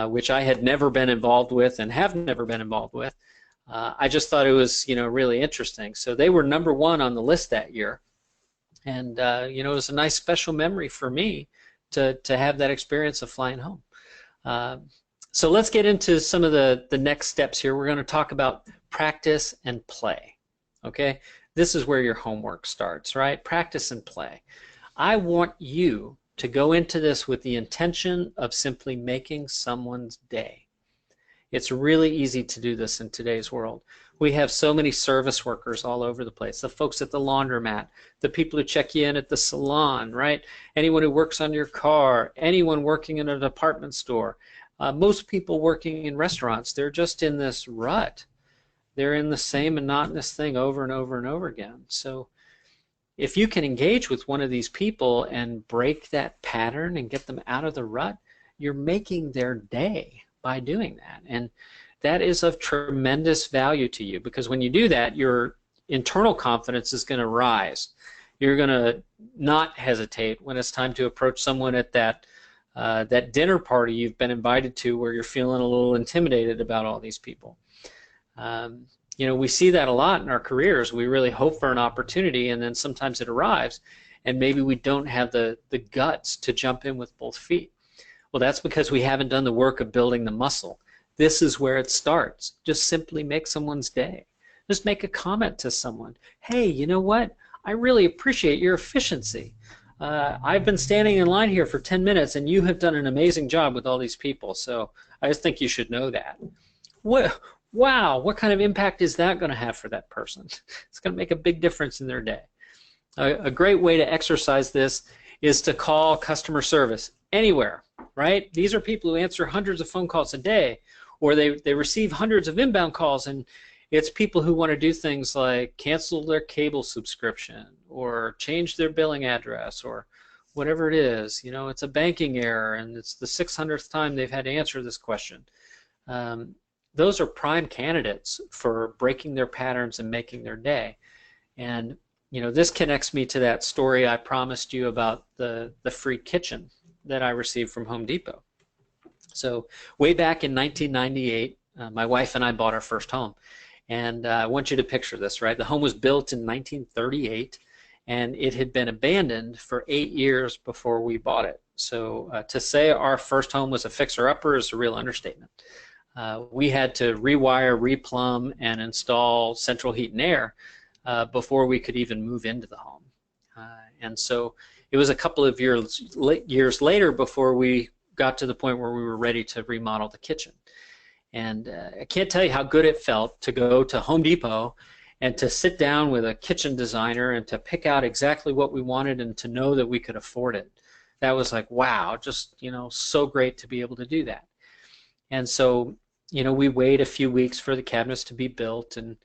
S1: which I had never been involved with and have never been involved with. I just thought it was, really interesting. So they were #1 on the list that year, and it was a nice special memory for me to have that experience of flying home. So let's get into some of the next steps here. We're going to talk about practice and play. Okay, this is where your homework starts, right? Practice and play. I want you to go into this with the intention of simply making someone's day. It's really easy to do this in today's world. We have so many service workers all over the place, the folks at the laundromat, the people who check you in at the salon, right? Anyone who works on your car, anyone working in a department store. Most people working in restaurants, they're just in this rut. They're in the same monotonous thing over and over and over again. So if you can engage with one of these people and break that pattern and get them out of the rut, you're making their day by doing that. And that is of tremendous value to you, because when you do that, your internal confidence is going to rise. You're going to not hesitate when it's time to approach someone at that dinner party you've been invited to where you're feeling a little intimidated about all these people. We see that a lot in our careers. We really hope for an opportunity, and then sometimes it arrives, and maybe we don't have the guts to jump in with both feet. Well, that's because we haven't done the work of building the muscle. This is where it starts. Just simply make someone's day. Just make a comment to someone. "Hey, you know what? I really appreciate your efficiency. I've been standing in line here for 10 minutes, and you have done an amazing job with all these people, so I just think you should know that." Wow, what kind of impact is that going to have for that person? It's going to make a big difference in their day. A great way to exercise this is to call customer service anywhere, right? These are people who answer hundreds of phone calls a day, or they receive hundreds of inbound calls, and it's people who want to do things like cancel their cable subscription or change their billing address or whatever it is. It's a banking error, and it's the 600th time they've had to answer this question. Those are prime candidates for breaking their patterns and making their day. And this connects me to that story I promised you about the free kitchen that I received from Home Depot. So way back in 1998, my wife and I bought our first home. And I want you to picture this, right? The home was built in 1938, and it had been abandoned for 8 years before we bought it. So to say our first home was a fixer-upper is a real understatement. We had to rewire, replumb, and install central heat and air before we could even move into the home. And so it was a couple of years later before we got to the point where we were ready to remodel the kitchen. And I can't tell you how good it felt to go to Home Depot and to sit down with a kitchen designer and to pick out exactly what we wanted and to know that we could afford it. That was like, wow, just, so great to be able to do that. And so, we wait a few weeks for the cabinets to be built, and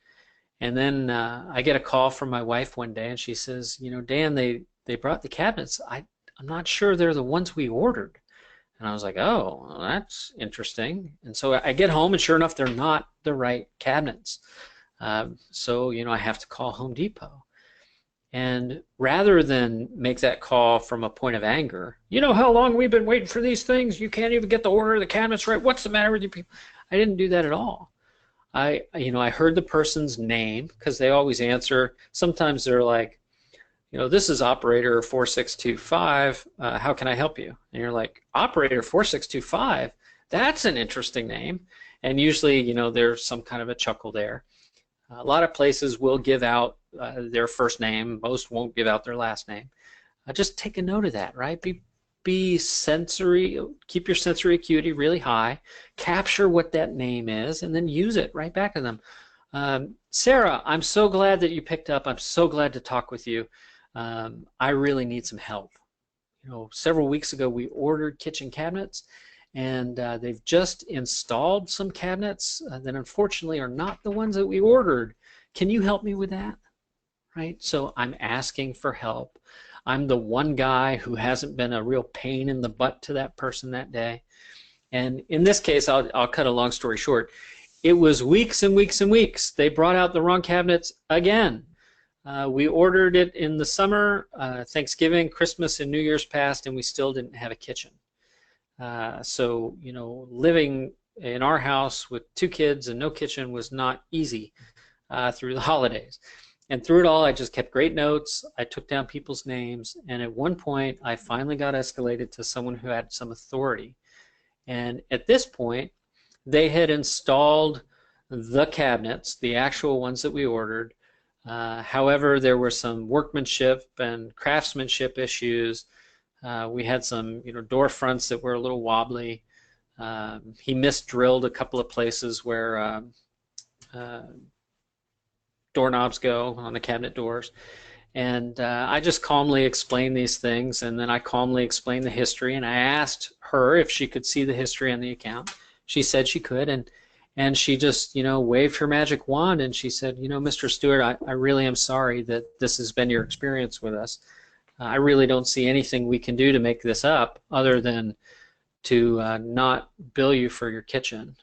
S1: then I get a call from my wife one day, and she says, Dan, they brought the cabinets. I'm not sure they're the ones we ordered. And I was like, oh, well, that's interesting. And so I get home, and sure enough, they're not the right cabinets. So, I have to call Home Depot. And rather than make that call from a point of anger, you know how long we've been waiting for these things? You can't even get the order of the cabinets right. What's the matter with you people? I didn't do that at all. I heard the person's name because they always answer. Sometimes they're like, this is operator 4625. How can I help you? And you're like, operator 4625? That's an interesting name. And usually, there's some kind of a chuckle there. A lot of places will give out their first name. Most won't give out their last name. Just take a note of that, right? Be sensory, keep your sensory acuity really high, capture what that name is, and then use it right back to them. Sarah, I'm so glad that you picked up. I'm so glad to talk with you. I really need some help. Several weeks ago we ordered kitchen cabinets, and they've just installed some cabinets that unfortunately are not the ones that we ordered. Can you help me with that? Right? So I'm asking for help. I'm the one guy who hasn't been a real pain in the butt to that person that day. And in this case, I'll cut a long story short. It was weeks and weeks and weeks. They brought out the wrong cabinets again. We ordered it in the summer, Thanksgiving, Christmas, and New Year's passed, and we still didn't have a kitchen. So, living in our house with 2 kids and no kitchen was not easy through the holidays. And through it all, I just kept great notes. I took down people's names, and at one point, I finally got escalated to someone who had some authority. And at this point, they had installed the cabinets, the actual ones that we ordered. However, there were some workmanship and craftsmanship issues. We had some, door fronts that were a little wobbly. He misdrilled a couple of places where doorknobs go on the cabinet doors. And I just calmly explained these things, and then I calmly explained the history, and I asked her if she could see the history on the account. She said she could, and she just, waved her magic wand, and she said, Mr. Stewart, I really am sorry that this has been your experience with us. I really don't see anything we can do to make this up other than to not bill you for your kitchen.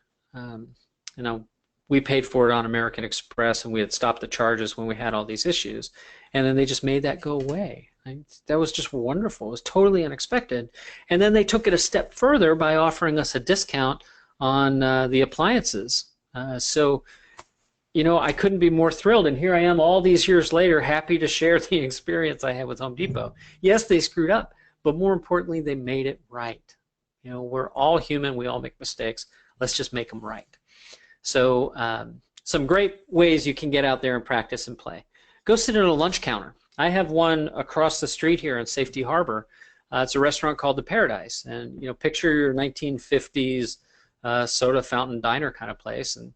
S1: We paid for it on American Express, and we had stopped the charges when we had all these issues, and then they just made that go away. That was just wonderful. It was totally unexpected. And then they took it a step further by offering us a discount on the appliances. So, I couldn't be more thrilled, and here I am all these years later, happy to share the experience I had with Home Depot. Yes, they screwed up, but more importantly, they made it right. We're all human. We all make mistakes. Let's just make them right. So some great ways you can get out there and practice and play. Go sit at a lunch counter. I have one across the street here in Safety Harbor. It's a restaurant called The Paradise, and picture your 1950s soda fountain diner kind of place, and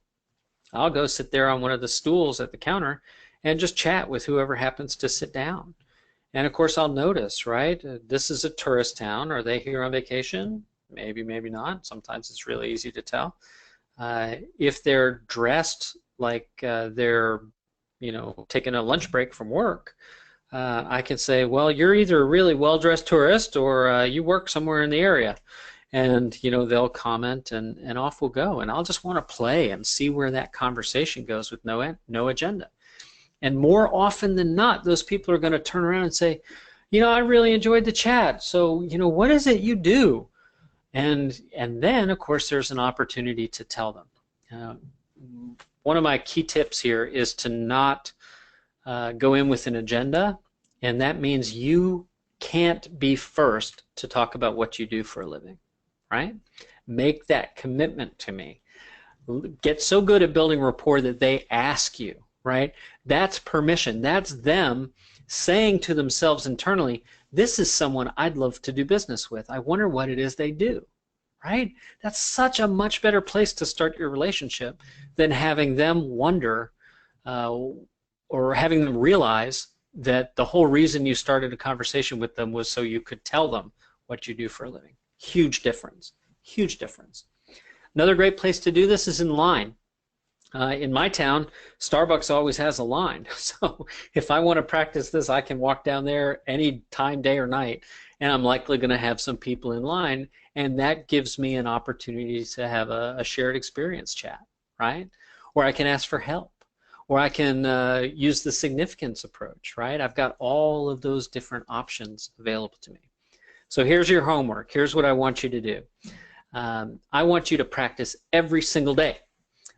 S1: I'll go sit there on one of the stools at the counter and just chat with whoever happens to sit down. And of course I'll notice, right, this is a tourist town. Are they here on vacation? Maybe, maybe not. Sometimes it's really easy to tell. If they're dressed like they're, taking a lunch break from work, I can say, well, you're either a really well-dressed tourist or you work somewhere in the area. And, they'll comment, and off we'll go. And I'll just want to play and see where that conversation goes with no agenda. And more often than not, those people are going to turn around and say, I really enjoyed the chat. So, what is it you do? And then, of course, there's an opportunity to tell them. One of my key tips here is to not go in with an agenda, and that means you can't be first to talk about what you do for a living, right? Make that commitment to me. Get so good at building rapport that they ask you, right? That's permission. That's them saying to themselves internally, this is someone I'd love to do business with. I wonder what it is they do, right? That's such a much better place to start your relationship than having them wonder or having them realize that the whole reason you started a conversation with them was so you could tell them what you do for a living. Huge difference. Huge difference. Another great place to do this is in line. In my town, Starbucks always has a line. So if I want to practice this, I can walk down there any time, day or night, and I'm likely going to have some people in line, and that gives me an opportunity to have a shared experience chat, right? Or I can ask for help. or I can use the significance approach, right? I've got all of those different options available to me. So here's your homework. Here's what I want you to do. I want you to practice every single day.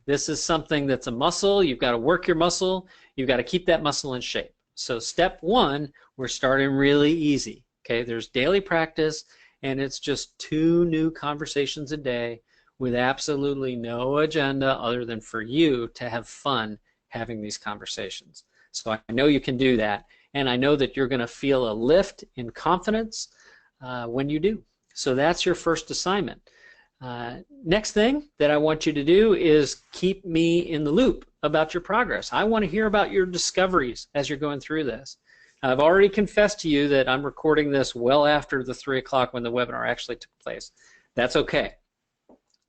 S1: This is something that's a muscle. You've got to work your muscle. You've got to keep that muscle in shape. So step one, we're starting really easy. Okay, there's daily practice, and it's just 2 new conversations a day with absolutely no agenda other than for you to have fun having these conversations. So I know you can do that, and I know that you're going to feel a lift in confidence when you do. So that's your first assignment. Next thing that I want you to do is keep me in the loop about your progress. I want to hear about your discoveries as you're going through this. I've already confessed to you that I'm recording this well after the 3 o'clock when the webinar actually took place. That's okay.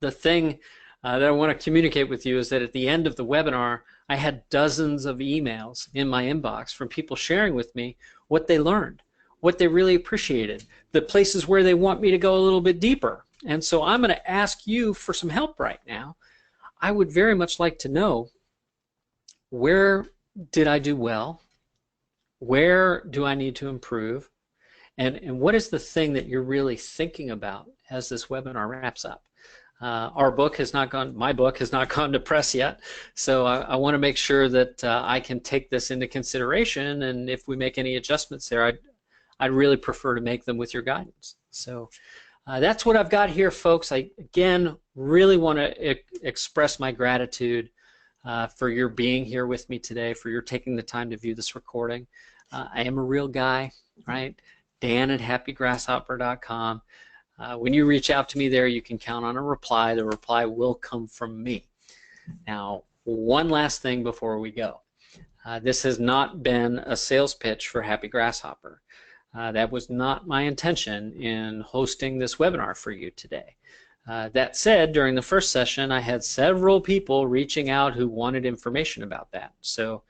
S1: The thing that I want to communicate with you is that at the end of the webinar, I had dozens of emails in my inbox from people sharing with me what they learned, what they really appreciated, the places where they want me to go a little bit deeper. And so I'm going to ask you for some help right now. I would very much like to know, where did I do well? Where do I need to improve? And what is the thing that you're really thinking about as this webinar wraps up? My book has not gone to press yet, so I want to make sure that I can take this into consideration, and if we make any adjustments there, I'd really prefer to make them with your guidance. So that's what I've got here, folks. I, again, really want to express my gratitude for your being here with me today, for your taking the time to view this recording. I am a real guy, right? Dan@happygrasshopper.com. When you reach out to me there, you can count on a reply. The reply will come from me. Now, one last thing before we go. This has not been a sales pitch for Happy Grasshopper. That was not my intention in hosting this webinar for you today. That said, during the first session, I had several people reaching out who wanted information about that. So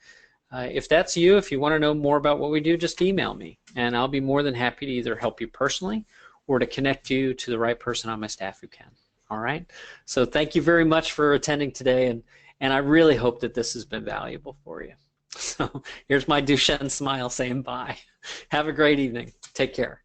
S1: if that's you, if you want to know more about what we do, just email me, and I'll be more than happy to either help you personally or to connect you to the right person on my staff who can. All right? So thank you very much for attending today, and I really hope that this has been valuable for you. So here's my Duchenne smile saying bye. Have a great evening. Take care.